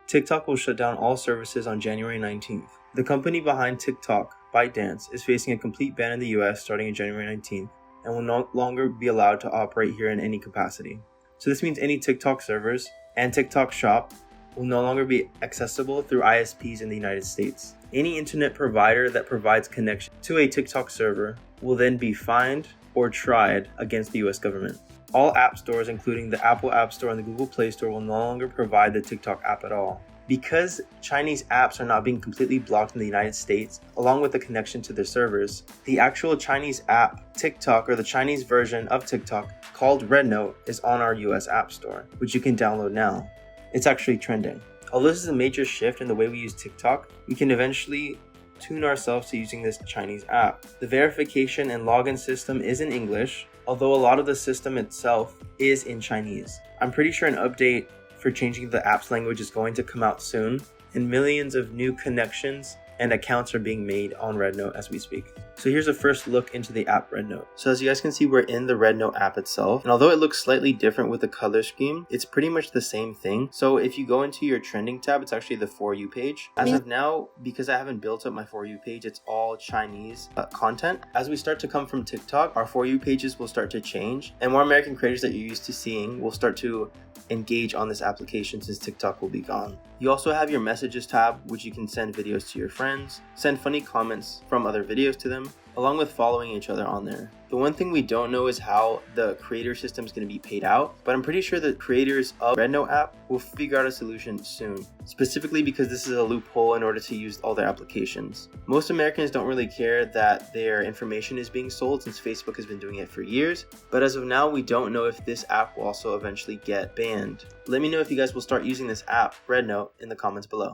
TikTok will shut down all services on January 19th. The company behind TikTok, ByteDance, is facing a complete ban in the US starting on January 19th and will no longer be allowed to operate here in any capacity. So this means any TikTok servers and TikTok shop will no longer be accessible through ISPs in the United States. Any internet provider that provides connection to a TikTok server will then be fined or tried against the US government. All app stores, including the Apple App Store and the Google Play Store, will no longer provide the TikTok app at all. Because Chinese apps are not being completely blocked in the United States, along with the connection to their servers, the actual Chinese app, TikTok, or the Chinese version of TikTok, called RedNote, is on our US App Store, which you can download now. It's actually trending. Although this is a major shift in the way we use TikTok, we can eventually tune ourselves to using this Chinese app. The verification and login system is in English, although a lot of the system itself is in Chinese. I'm pretty sure an update for changing the app's language is going to come out soon, and millions of new connections and accounts are being made on RedNote as we speak. So here's a first look into the app RedNote. So as you guys can see, we're in the RedNote app itself, and although it looks slightly different with the color scheme, it's pretty much the same thing. So if you go into your trending tab, it's actually the For You page. As of now, because I haven't built up my For You page, it's all Chinese content. As we start to come from TikTok, our For You pages will start to change, and more American creators that you're used to seeing will start to engage on this application since TikTok will be gone. You also have your messages tab, which you can send videos to your friends, send funny comments from other videos to them, along with following each other on there. The one thing we don't know is how the creator system is going to be paid out, but I'm pretty sure the creators of RedNote app will figure out a solution soon, specifically because this is a loophole in order to use all their applications. Most Americans don't really care that their information is being sold since Facebook has been doing it for years, but as of now, we don't know if this app will also eventually get banned. Let me know if you guys will start using this app, RedNote, in the comments below.